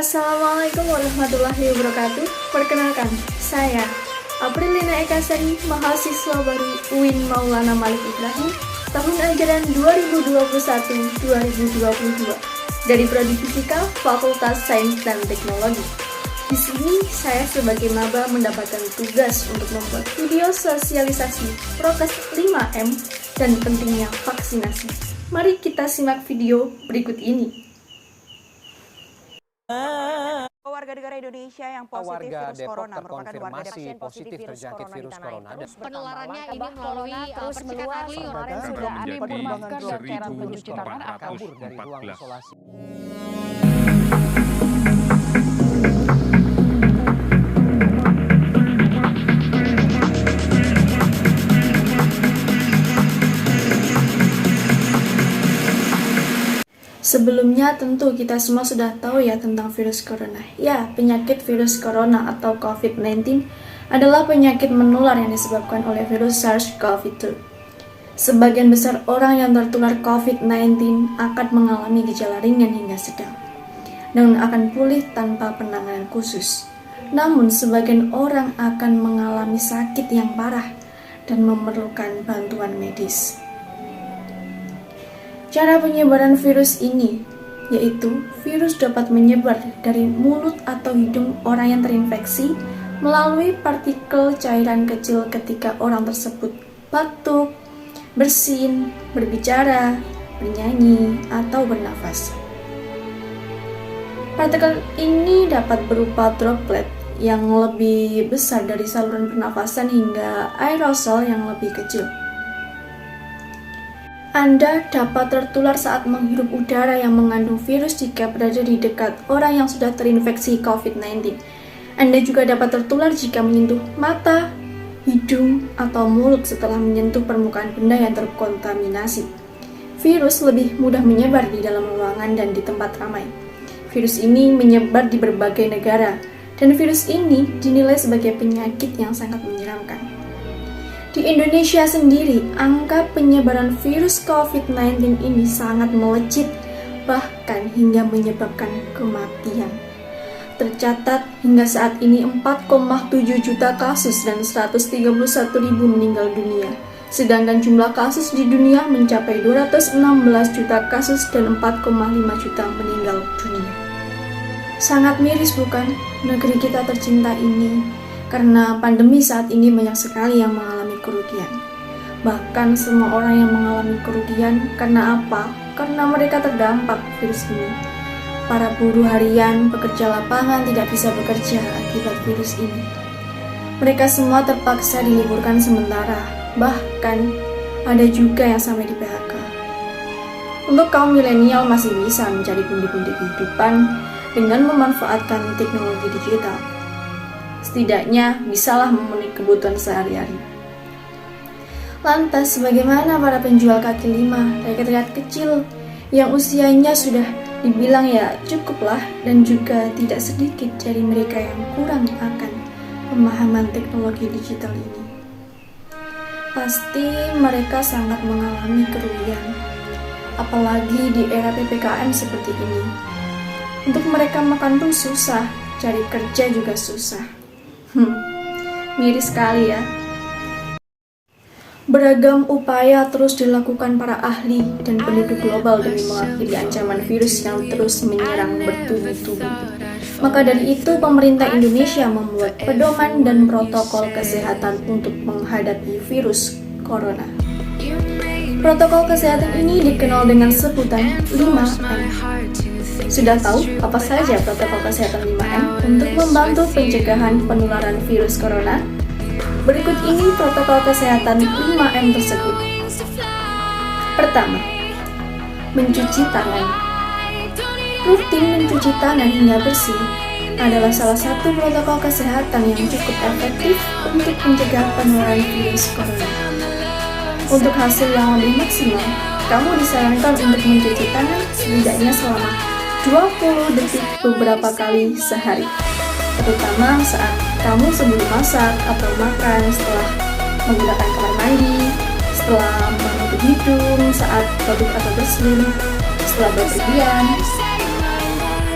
Assalamualaikum warahmatullahi wabarakatuh. Perkenalkan, saya Aprilina Ekasari, mahasiswa baru UIN Maulana Malik Ibrahim, tahun ajaran 2021-2022 dari Prodi Fisika Fakultas Sains dan Teknologi. Di sini saya sebagai maba mendapatkan tugas untuk membuat video sosialisasi prokes 5M dan pentingnya vaksinasi. Mari kita simak video berikut ini. Warga negara Indonesia yang positif virus corona merupakan warga pasien positif terjangkit virus corona. Penularannya ini melalui percikan liur. Kemarin sudah ada masker dan cairan pencuci tangan kabur dari ruang isolasi. Sebelumnya tentu kita semua sudah tahu ya tentang virus corona. Ya, penyakit virus corona atau COVID-19 adalah penyakit menular yang disebabkan oleh virus SARS-CoV-2. Sebagian besar orang yang tertular COVID-19 akan mengalami gejala ringan hingga sedang dan akan pulih tanpa penanganan khusus. Namun, sebagian orang akan mengalami sakit yang parah dan memerlukan bantuan medis. Cara penyebaran virus ini, yaitu virus dapat menyebar dari mulut atau hidung orang yang terinfeksi melalui partikel cairan kecil ketika orang tersebut batuk, bersin, berbicara, bernyanyi, atau bernafas. Partikel ini dapat berupa droplet yang lebih besar dari saluran pernafasan hingga aerosol yang lebih kecil. Anda dapat tertular saat menghirup udara yang mengandung virus jika berada di dekat orang yang sudah terinfeksi COVID-19. Anda juga dapat tertular jika menyentuh mata, hidung, atau mulut setelah menyentuh permukaan benda yang terkontaminasi. Virus lebih mudah menyebar di dalam ruangan dan di tempat ramai. Virus ini menyebar di berbagai negara, dan virus ini dinilai sebagai penyakit yang sangat menyeramkan. Di Indonesia sendiri, angka penyebaran virus COVID-19 ini sangat melejit, bahkan hingga menyebabkan kematian. Tercatat hingga saat ini 4,7 juta kasus dan 131.000 meninggal dunia. Sedangkan jumlah kasus di dunia mencapai 216 juta kasus dan 4,5 juta meninggal dunia. Sangat miris bukan negeri kita tercinta ini? Karena pandemi saat ini banyak sekali yang mengalami kerugian. Bahkan semua orang yang mengalami kerugian karena apa? Karena mereka terdampak virus ini. Para buruh harian, pekerja lapangan tidak bisa bekerja akibat virus ini. Mereka semua terpaksa diliburkan sementara. Bahkan ada juga yang sampai di PHK. Untuk kaum milenial masih bisa mencari pundi-pundi kehidupan dengan memanfaatkan teknologi digital. Setidaknya bisalah memenuhi kebutuhan sehari-hari. Lantas, bagaimana para penjual kaki lima, rakyat-rakyat kecil yang usianya sudah dibilang ya cukuplah dan juga tidak sedikit dari mereka yang kurang akan pemahaman teknologi digital ini? Pasti mereka sangat mengalami kerugian, apalagi di era PPKM seperti ini. Untuk mereka makan pun susah, cari kerja juga susah. Miris sekali ya. Beragam upaya terus dilakukan para ahli dan penduduk global demi mengakhiri ancaman virus yang terus menyerang bertubi-tubi. Maka dari itu pemerintah Indonesia membuat pedoman dan protokol kesehatan untuk menghadapi virus corona. Protokol kesehatan ini dikenal dengan sebutan 5M. Sudah tahu apa saja protokol kesehatan 5M untuk membantu pencegahan penularan virus corona? Berikut ini protokol kesehatan 5M tersebut. Pertama, mencuci tangan. Rutin mencuci tangan hingga bersih adalah salah satu protokol kesehatan yang cukup efektif untuk mencegah penularan virus corona. Untuk hasil yang lebih maksimal, kamu disarankan untuk mencuci tangan setidaknya selama 20 detik beberapa kali sehari, terutama saat kamu sebelum masak atau makan, setelah menggunakan kamar mandi, setelah menutup hidung, saat batuk atau bersin, setelah bepergian,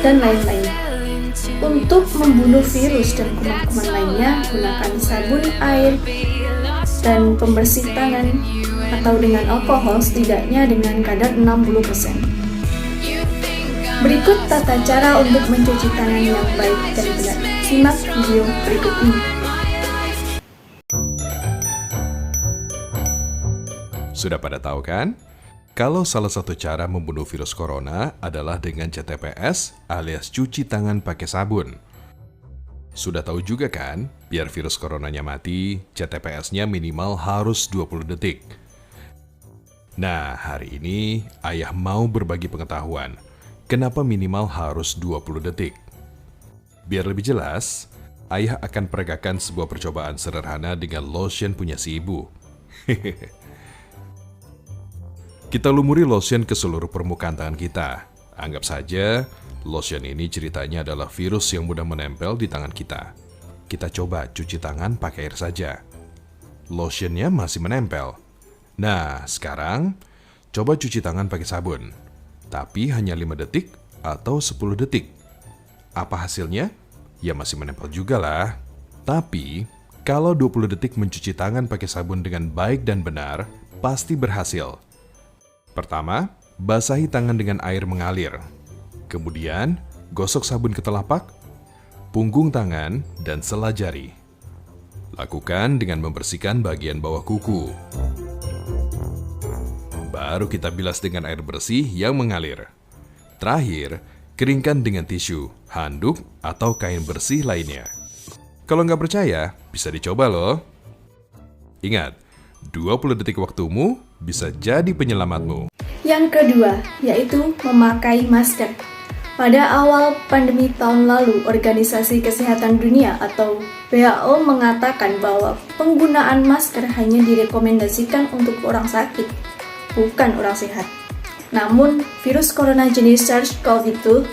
dan lain-lain. Untuk membunuh virus dan kuman-kuman lainnya, gunakan sabun, air, dan pembersih tangan atau dengan alkohol setidaknya dengan kadar 60%. Berikut tata cara untuk mencuci tangan yang baik dan benar. Simak video berikut ini. Sudah pada tahu kan? Kalau salah satu cara membunuh virus corona adalah dengan CTPS alias cuci tangan pakai sabun. Sudah tahu juga kan, biar virus coronanya mati, CTPS-nya minimal harus 20 detik. Nah, hari ini Ayah mau berbagi pengetahuan. Kenapa minimal harus 20 detik? Biar lebih jelas, Ayah akan peragakan sebuah percobaan sederhana dengan lotion punya si ibu. Kita lumuri lotion ke seluruh permukaan tangan kita. Anggap saja, lotion ini ceritanya adalah virus yang mudah menempel di tangan kita. Kita coba cuci tangan pakai air saja. Lotionnya masih menempel. Nah, sekarang coba cuci tangan pakai sabun. Tapi hanya 5 detik atau 10 detik. Apa hasilnya? Ya masih menempel juga lah. Tapi, kalau 20 detik mencuci tangan pakai sabun dengan baik dan benar, pasti berhasil. Pertama, basahi tangan dengan air mengalir. Kemudian, gosok sabun ke telapak, punggung tangan, dan sela jari. Lakukan dengan membersihkan bagian bawah kuku. Baru kita bilas dengan air bersih yang mengalir. Terakhir, keringkan dengan tisu, handuk, atau kain bersih lainnya. Kalau nggak percaya, bisa dicoba loh. Ingat, 20 detik waktumu bisa jadi penyelamatmu. Yang kedua, yaitu memakai masker. Pada awal pandemi tahun lalu, Organisasi Kesehatan Dunia atau WHO mengatakan bahwa penggunaan masker hanya direkomendasikan untuk orang sakit, bukan orang sehat. Namun, virus corona jenis SARS-CoV-2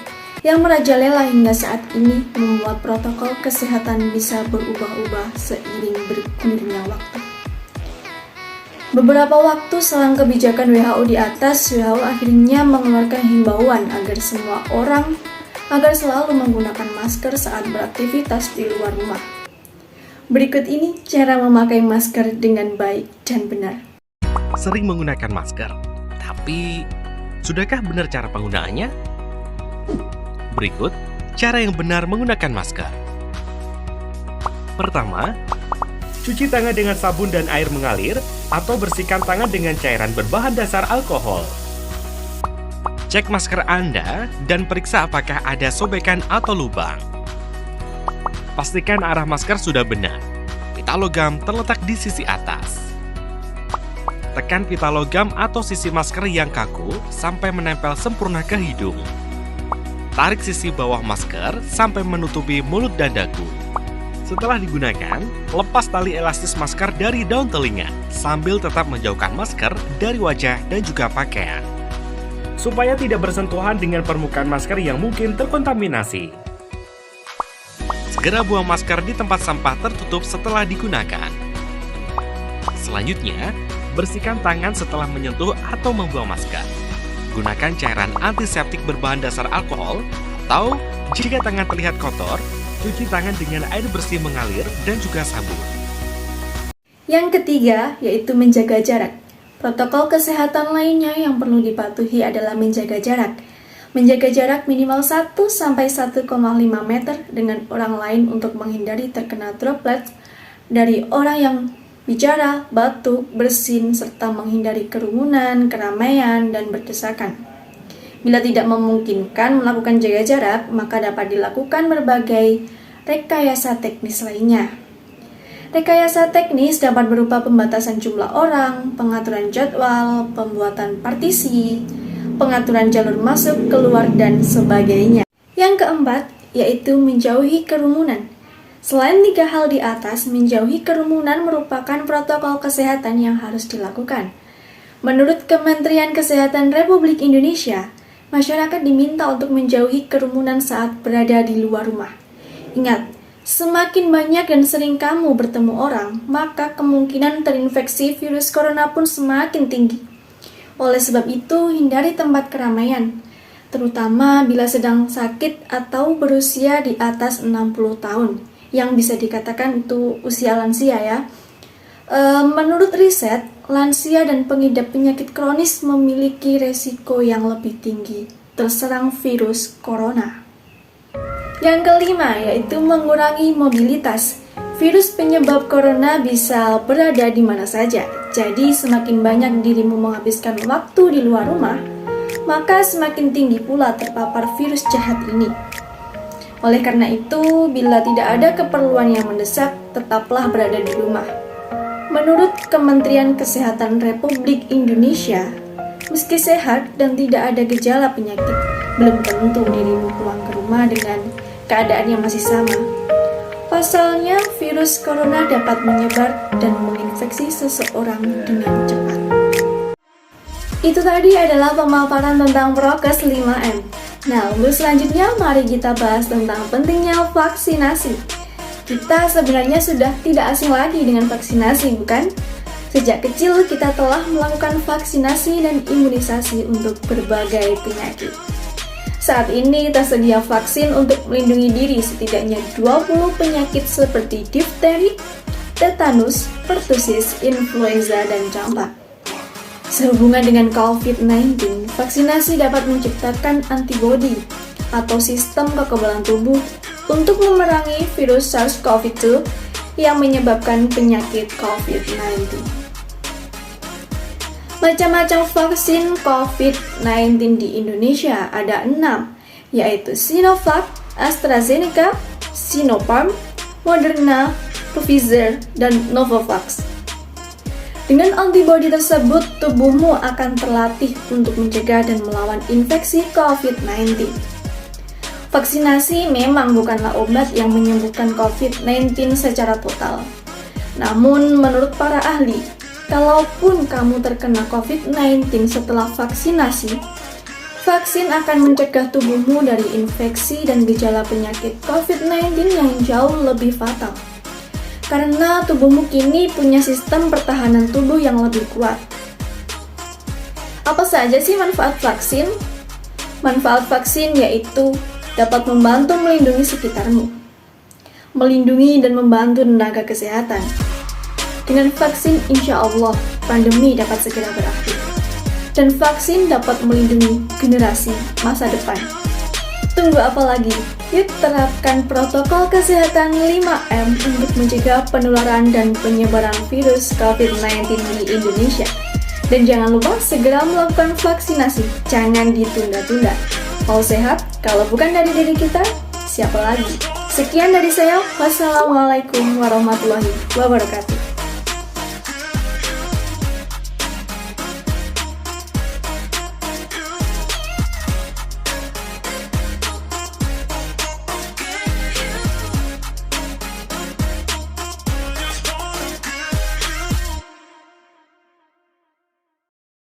yang merajalela hingga saat ini membuat protokol kesehatan bisa berubah-ubah seiring bergulirnya waktu. Beberapa waktu selang kebijakan WHO di atas, WHO akhirnya mengeluarkan himbauan agar semua orang selalu menggunakan masker saat beraktivitas di luar rumah. Berikut ini cara memakai masker dengan baik dan benar. Sering menggunakan masker, tapi sudahkah benar cara penggunaannya? Berikut cara yang benar menggunakan masker. Pertama, cuci tangan dengan sabun dan air mengalir atau bersihkan tangan dengan cairan berbahan dasar alkohol. Cek masker Anda dan periksa apakah ada sobekan atau lubang. Pastikan arah masker sudah benar. Pita logam terletak di sisi atas. Tekan pita logam atau sisi masker yang kaku sampai menempel sempurna ke hidung. Tarik sisi bawah masker sampai menutupi mulut dan dagu. Setelah digunakan, lepas tali elastis masker dari daun telinga sambil tetap menjauhkan masker dari wajah dan juga pakaian. Supaya tidak bersentuhan dengan permukaan masker yang mungkin terkontaminasi. Segera buang masker di tempat sampah tertutup setelah digunakan. Selanjutnya, bersihkan tangan setelah menyentuh atau membuang masker. Gunakan cairan antiseptik berbahan dasar alkohol atau jika tangan terlihat kotor, cuci tangan dengan air bersih mengalir dan juga sabun. Yang ketiga, yaitu menjaga jarak. Protokol kesehatan lainnya yang perlu dipatuhi adalah menjaga jarak. Menjaga jarak minimal 1-1,5 meter dengan orang lain untuk menghindari terkena droplet dari orang yang bicara, batuk, bersin, serta menghindari kerumunan, keramaian, dan berdesakan. Bila tidak memungkinkan melakukan jaga jarak, maka dapat dilakukan berbagai rekayasa teknis lainnya. Rekayasa teknis dapat berupa pembatasan jumlah orang, pengaturan jadwal, pembuatan partisi, pengaturan jalur masuk, keluar, dan sebagainya. Yang keempat, yaitu menjauhi kerumunan. Selain 3 hal di atas, menjauhi kerumunan merupakan protokol kesehatan yang harus dilakukan. Menurut Kementerian Kesehatan Republik Indonesia, masyarakat diminta untuk menjauhi kerumunan saat berada di luar rumah. Ingat, semakin banyak dan sering kamu bertemu orang, maka kemungkinan terinfeksi virus corona pun semakin tinggi. Oleh sebab itu, hindari tempat keramaian. terutama bila sedang sakit atau berusia di atas 60 tahun, yang bisa dikatakan itu usia lansia ya. Menurut riset, lansia dan pengidap penyakit kronis memiliki resiko yang lebih tinggi terserang virus corona. Yang kelima yaitu mengurangi mobilitas. Virus penyebab corona bisa berada di mana saja, jadi semakin banyak dirimu menghabiskan waktu di luar rumah, maka semakin tinggi pula terpapar virus jahat ini. Oleh karena itu, bila tidak ada keperluan yang mendesak, tetaplah berada di rumah. Menurut Kementerian Kesehatan Republik Indonesia, meski sehat dan tidak ada gejala penyakit, belum tentu dirimu pulang ke rumah dengan keadaan yang masih sama. Pasalnya, virus corona dapat menyebar dan menginfeksi seseorang dengan cepat. Itu tadi adalah pemaparan tentang prokes 5M. Nah, untuk selanjutnya mari kita bahas tentang pentingnya vaksinasi. Kita sebenarnya sudah tidak asing lagi dengan vaksinasi, bukan? Sejak kecil kita telah melakukan vaksinasi dan imunisasi untuk berbagai penyakit. Saat ini tersedia vaksin untuk melindungi diri setidaknya 20 penyakit seperti difteri, tetanus, pertusis, influenza, dan campak. Sehubungan dengan COVID-19, vaksinasi dapat menciptakan antibodi atau sistem kekebalan tubuh untuk memerangi virus SARS-CoV-2 yang menyebabkan penyakit COVID-19. Macam-macam vaksin COVID-19 di Indonesia ada 6, yaitu Sinovac, AstraZeneca, Sinopharm, Moderna, Pfizer, dan Novavax. Dengan antibodi tersebut, tubuhmu akan terlatih untuk mencegah dan melawan infeksi COVID-19. Vaksinasi memang bukanlah obat yang menyembuhkan COVID-19 secara total. Namun, menurut para ahli, kalaupun kamu terkena COVID-19 setelah vaksinasi, vaksin akan mencegah tubuhmu dari infeksi dan gejala penyakit COVID-19 yang jauh lebih fatal. Karena tubuhmu kini punya sistem pertahanan tubuh yang lebih kuat. Apa saja sih manfaat vaksin? Manfaat vaksin yaitu dapat membantu melindungi sekitarmu, melindungi dan membantu tenaga kesehatan. Dengan vaksin, insya Allah, pandemi dapat segera berakhir. Dan vaksin dapat melindungi generasi masa depan. Tunggu apa lagi? Yuk terapkan protokol kesehatan 5M untuk mencegah penularan dan penyebaran virus COVID-19 di Indonesia. Dan jangan lupa segera melakukan vaksinasi, jangan ditunda-tunda. Mau sehat, kalau bukan dari diri kita, siapa lagi? Sekian dari saya, wassalamualaikum warahmatullahi wabarakatuh.